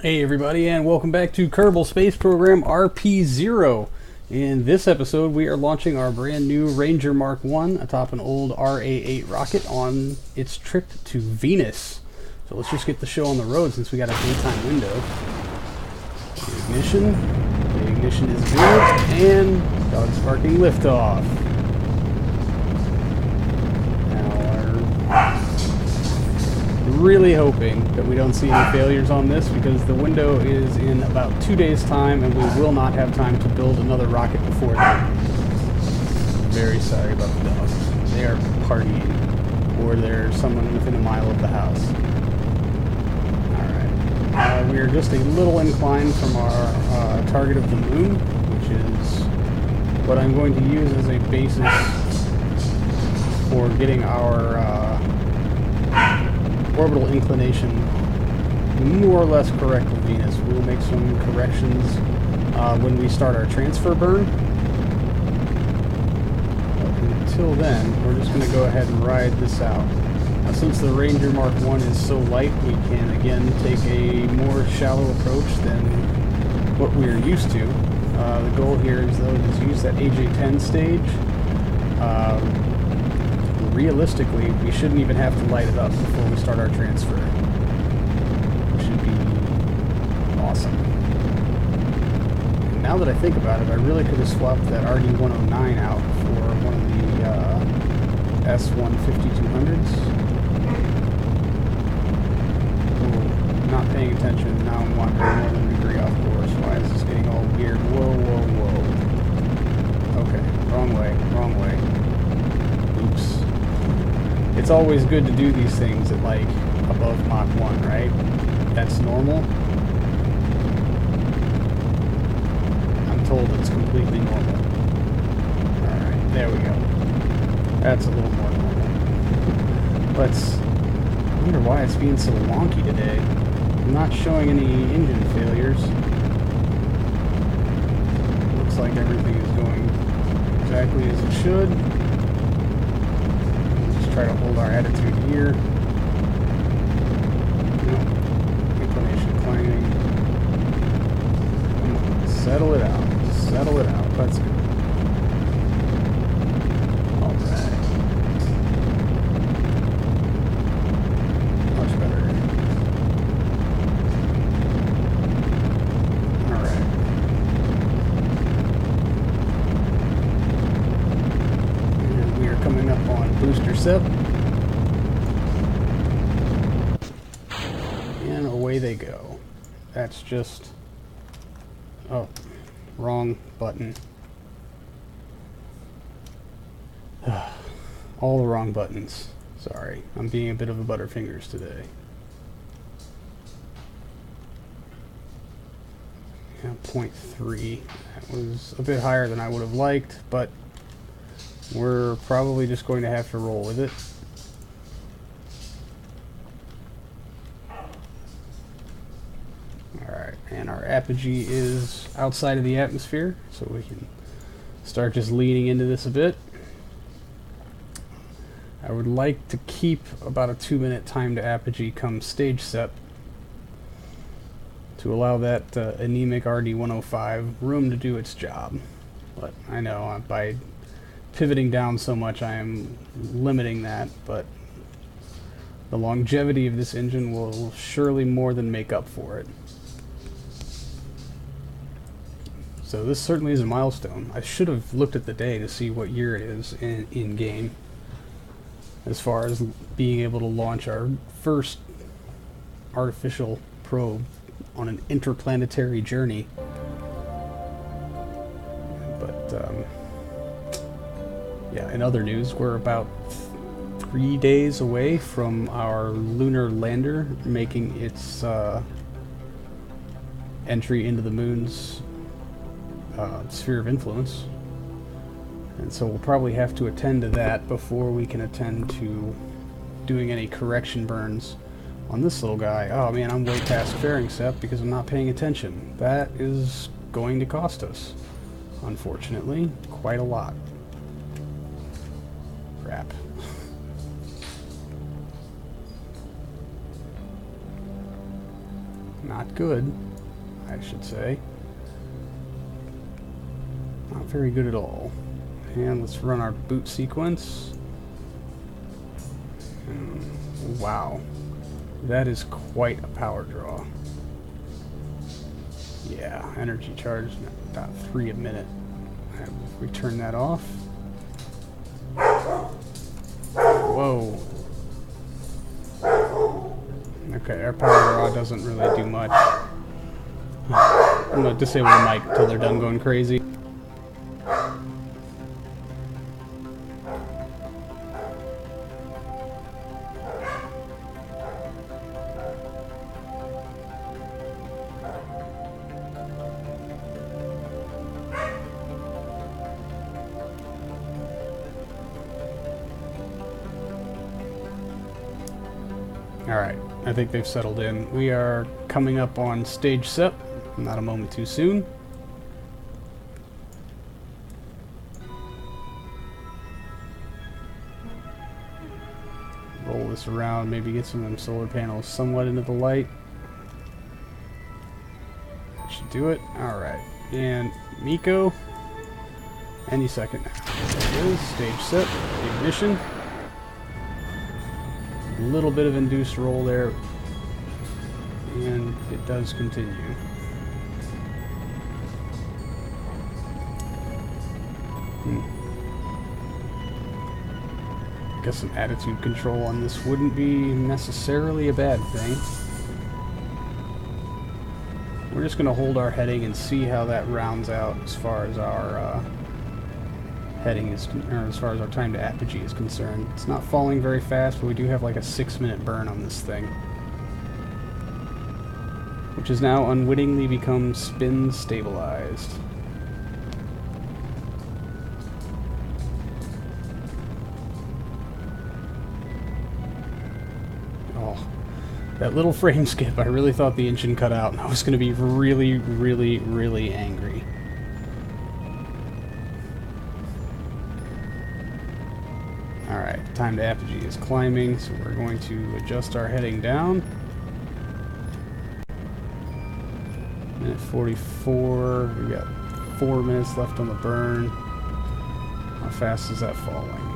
Hey everybody, and welcome back to Kerbal Space Program RP-0. In this episode, we are launching our brand new Ranger Mark 1 atop an old RA-8 rocket on its trip to Venus. So let's just get the show on the road since we got a daytime window. Ignition. The ignition is good, and dog sparking liftoff. Really hoping that we don't see any failures on this because the window is in about 2 days time and we will not have time to build another rocket before then. Very sorry about the dogs. They are partying, or there's someone within a mile of the house. Alright. We are just a little inclined from our target of the moon, which is what I'm going to use as a basis for getting our orbital inclination more or less correct with Venus. We will make some corrections when we start our transfer burn. But until then, we're just going to go ahead and ride this out. Now, since the Ranger Mark 1 is so light, we can again take a more shallow approach than what we are used to. The goal here is, though, to use that AJ-10 stage. Realistically, we shouldn't even have to light it up before we start our transfer. Which should be awesome. And now that I think about it, I really could have swapped that RD-109 out for one of the S15200s. Oh, not paying attention. Now I'm wandering more than a degree off course. Why is this getting all weird? Whoa, whoa, whoa. Okay, wrong way, wrong way. Oops. It's always good to do these things at, like, above Mach 1, right? That's normal. I'm told it's completely normal. Alright, there we go. That's a little more normal. I wonder why it's being so wonky today. I'm not showing any engine failures. Looks like everything is going exactly as it should. Try to hold our attitude here. No. Inclination climbing. Come on. Settle it out. Settle it out. Let's go. Alright. Much better. Alright. And we are coming up on booster sip. And away they go. That's just... oh, wrong button. All the wrong buttons. Sorry, I'm being a bit of a butterfingers today. Yeah, 0.3. That was a bit higher than I would have liked, but we're probably just going to have to roll with it. Alright, and our apogee is outside of the atmosphere, so we can start just leaning into this a bit. I would like to keep about a 2-minute time to apogee come stage set to allow that anemic RD-105 room to do its job. But I know by pivoting down so much I am limiting that, but the longevity of this engine will surely more than make up for it. So this certainly is a milestone. I should have looked at the day to see what year it is in game, as far as being able to launch our first artificial probe on an interplanetary journey. But yeah, in other news, we're about 3 days away from our lunar lander making its entry into the moon's sphere of influence. And so we'll probably have to attend to that before we can attend to doing any correction burns on this little guy. Oh man, I'm way past fairing set because I'm not paying attention. That is going to cost us, unfortunately, quite a lot. Crap. Not good, I should say. Not very good at all. And let's run our boot sequence. And wow. That is quite a power draw. Yeah, energy charge, about 3 a minute. I will return that off. Whoa. Okay, our power draw doesn't really do much. I'm going to disable the mic until they're done going crazy. Alright, I think they've settled in. We are coming up on stage set, not a moment too soon. Roll this around, maybe get some of them solar panels somewhat into the light. That should do it. Alright, and Miko, any second now. There it is, stage set, ignition. A little bit of induced roll there, and it does continue. I guess some attitude control on this wouldn't be necessarily a bad thing. We're just going to hold our heading and see how that rounds out as far as our heading is, or as far as our time to apogee is concerned. It's not falling very fast, but we do have like a 6-minute burn on this thing, which has now unwittingly become spin stabilized. Oh, that little frame skip, I really thought the engine cut out, and I was going to be really, really, really angry. Alright, time to apogee is climbing, so we're going to adjust our heading down. Minute 44, we've got 4 minutes left on the burn. How fast is that falling?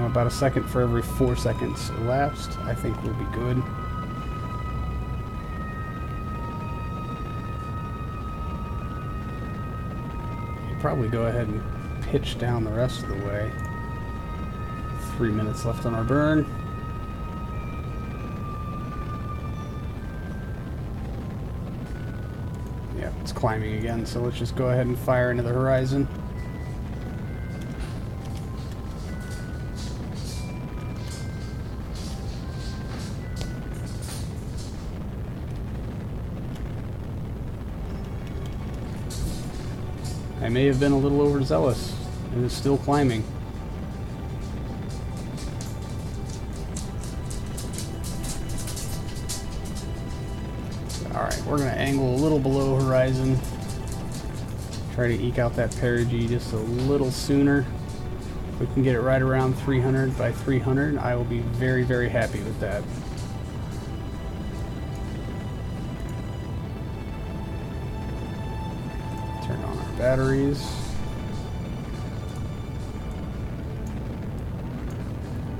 About a second for every 4 seconds elapsed. I think we'll be good. Probably go ahead and pitch down the rest of the way. 3 minutes left on our burn. Yeah, it's climbing again, so let's just go ahead and fire into the horizon. I may have been a little overzealous. It is still climbing. Alright, we're going to angle a little below horizon. Try to eke out that perigee just a little sooner. If we can get it right around 300 by 300, I will be very, very happy with that. Turn on our batteries.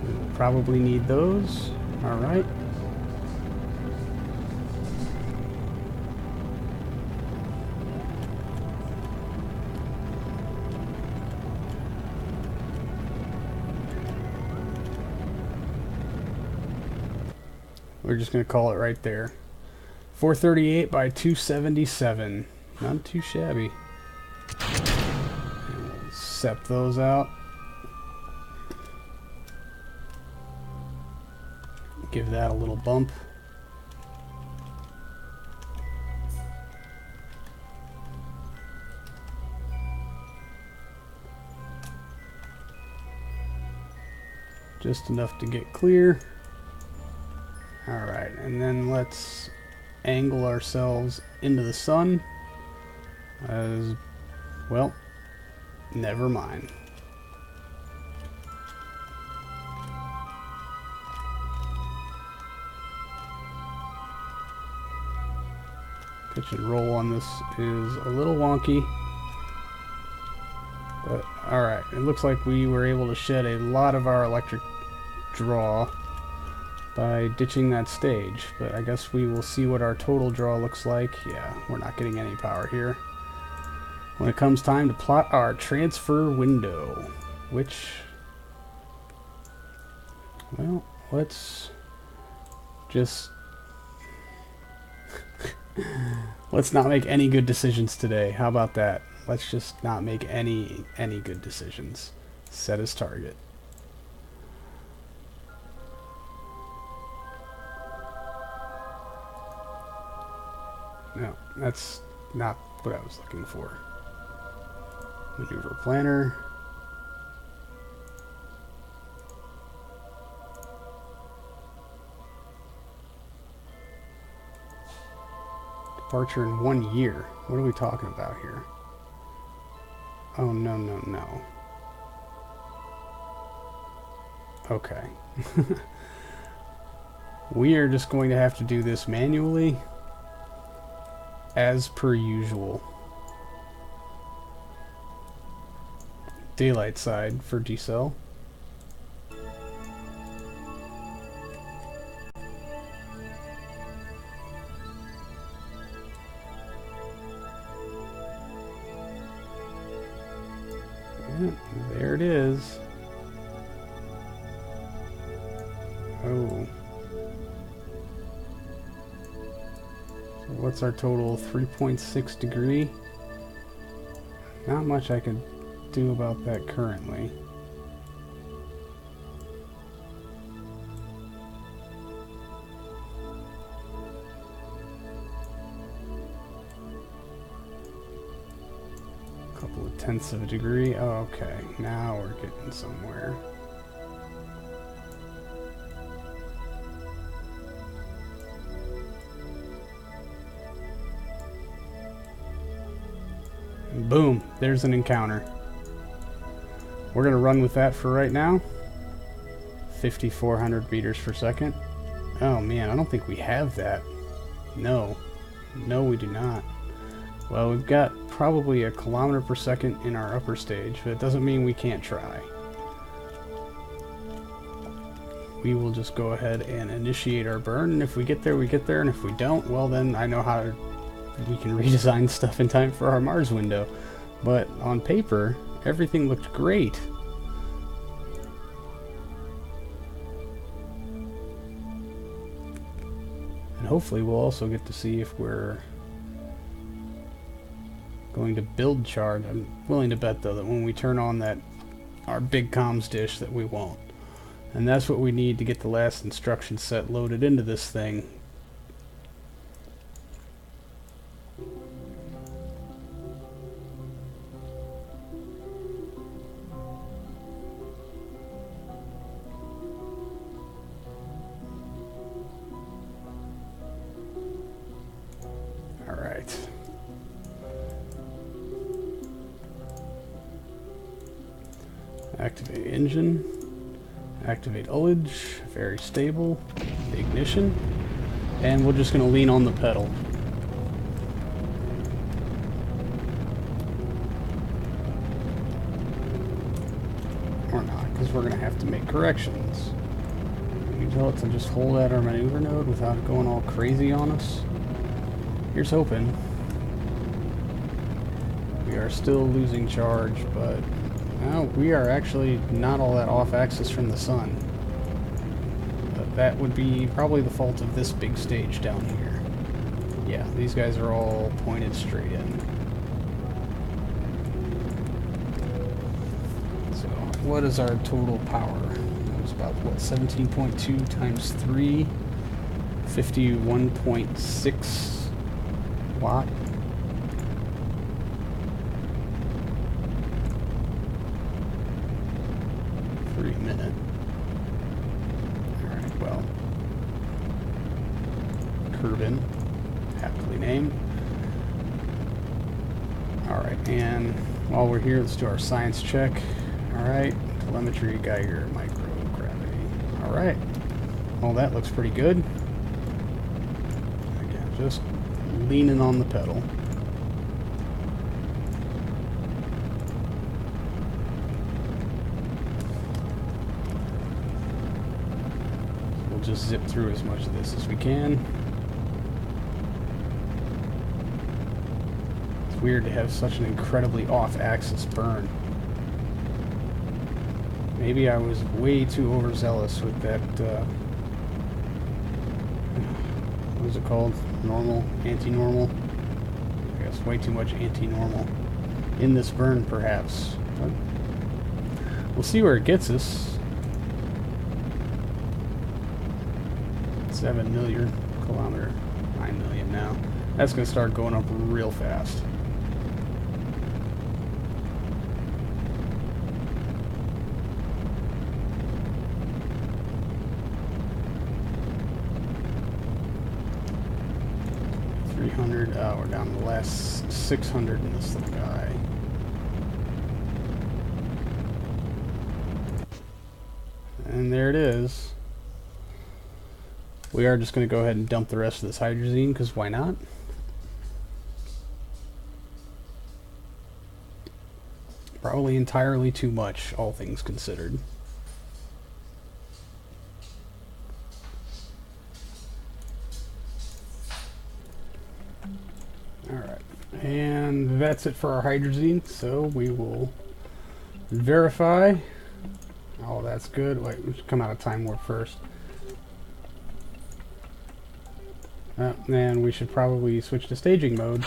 We'll probably need those. Alright. We're just going to call it right there. 438 by 277. Not too shabby. And we'll sep those out. Give that a little bump. Just enough to get clear. Alright, and then let's angle ourselves into the sun. As well, never mind. Pitch and roll on this is a little wonky. But, alright, it looks like we were able to shed a lot of our electric draw by ditching that stage. But I guess we will see what our total draw looks like. Yeah, we're not getting any power here. When it comes time to plot our transfer window, which, well, let's just let's not make any good decisions today. How about that? Let's just not make any good decisions. Set as target. No, that's not what I was looking for. Maneuver planner. Departure in 1 year. What are we talking about here? Oh, no, no, no. Okay. We are just going to have to do this manually, as per usual. Daylight side for decel. There it is. Oh. So what's our total? 3.6 degree? Not much I could do about that currently. Couple of tenths of a degree. Oh, okay, now we're getting somewhere. And boom, there's an encounter. We're gonna run with that for right now. 5,400 meters per second. Oh man, I don't think we have that. No, we do not. Well, we've got probably 1 kilometer per second in our upper stage, but it doesn't mean we can't try. We will just go ahead and initiate our burn, and if we get there, we get there, and if we don't, well then I know how we can redesign stuff in time for our Mars window. But on paper, everything looked great. And hopefully we'll also get to see if we're going to build charge. I'm willing to bet though that when we turn on our big comms dish that we won't. And that's what we need to get the last instruction set loaded into this thing. All right. Activate engine, activate ullage, very stable, ignition, and we're just going to lean on the pedal. Or not, because we're going to have to make corrections. You can tell it to just hold at our maneuver node without it going all crazy on us. Here's hoping. We are still losing charge, but well, we are actually not all that off axis from the sun. But that would be probably the fault of this big stage down here. Yeah, these guys are all pointed straight in. So, what is our total power? It was about, what, 17.2 times 3? 51.6 watt. Minute. Alright, well. Kerbal, aptly named. Alright, and while we're here, let's do our science check. Alright, telemetry, Geiger, microgravity. Alright, well that looks pretty good. Again, just leaning on the pedal. We'll just zip through as much of this as we can. It's weird to have such an incredibly off-axis burn. Maybe I was way too overzealous with that, what is it called? Normal? Anti-normal? I guess way too much anti-normal in this burn, perhaps. But we'll see where it gets us. 7 million kilometer, 9 million now. That's going to start going up real fast. Oh, we're down to the last 600 in this little guy. And there it is. We are just going to go ahead and dump the rest of this hydrazine, because why not? Probably entirely too much, all things considered. Alright, and that's it for our hydrazine, so we will verify. Oh, that's good. Wait, we should come out of time warp first. And we should probably switch to staging mode.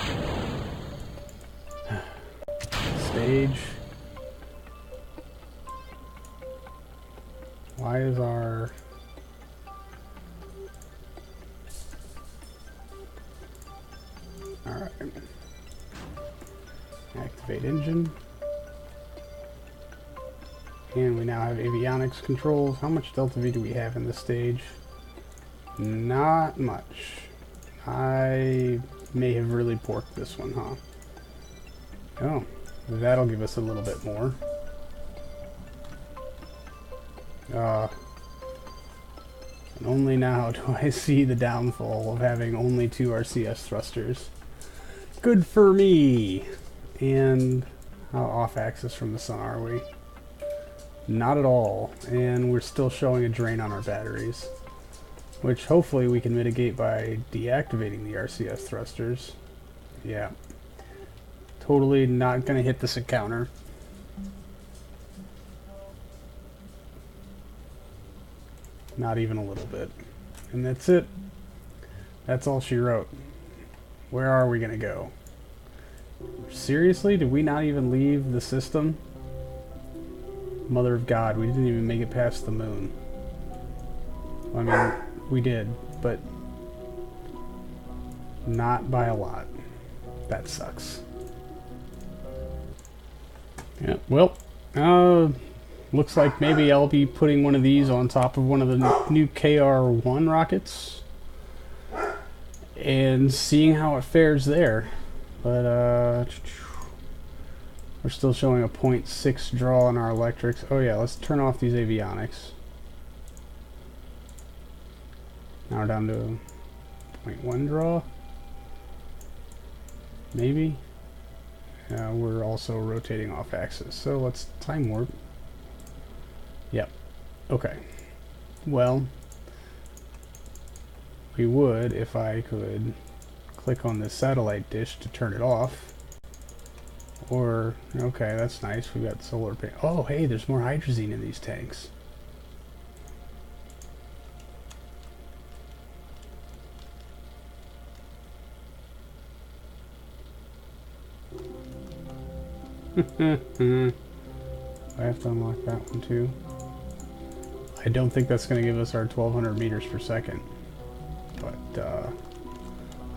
Stage. Why is our... Alright. Activate engine. And we now have avionics controls. How much delta V do we have in this stage? Not much. I may have really porked this one, huh? Oh, that'll give us a little bit more. And only now do I see the downfall of having only 2 RCS thrusters. Good for me! And how off-axis from the sun are we? Not at all. And we're still showing a drain on our batteries, which hopefully we can mitigate by deactivating the RCS thrusters. Yeah. Totally not going to hit this encounter. Not even a little bit. And that's it. That's all she wrote. Where are we going to go? Seriously? Did we not even leave the system? Mother of God, we didn't even make it past the moon. I mean, we did, but not by a lot. That sucks. Yeah, well, looks like maybe I'll be putting one of these on top of one of the new KR-1 rockets and seeing how it fares there. But, we're still showing a 0.6 draw on our electrics. Oh yeah, let's turn off these avionics. Now we're down to 0.1 draw. Maybe. We're also rotating off axis. So let's time warp. Yep. Okay. Well, we would if I could click on this satellite dish to turn it off. Or, okay, that's nice. We've got solar panel. Oh, hey, there's more hydrazine in these tanks. I have to unlock that one too. I don't think that's going to give us our 1200 meters per second. But,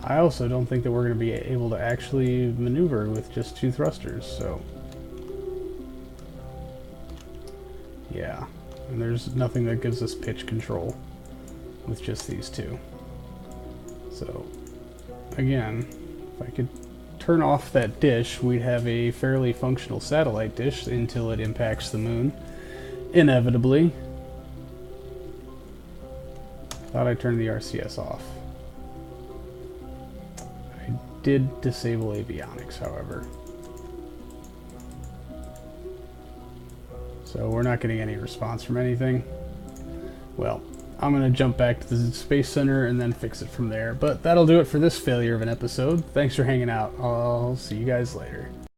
I also don't think that we're going to be able to actually maneuver with just 2 thrusters, so... Yeah. And there's nothing that gives us pitch control with just these 2. So, again, if I could turn off that dish, we'd have a fairly functional satellite dish until it impacts the moon. Inevitably. Thought I turned the RCS off. I did disable avionics, however. So we're not getting any response from anything. Well, I'm going to jump back to the Space Center and then fix it from there. But that'll do it for this failure of an episode. Thanks for hanging out. I'll see you guys later.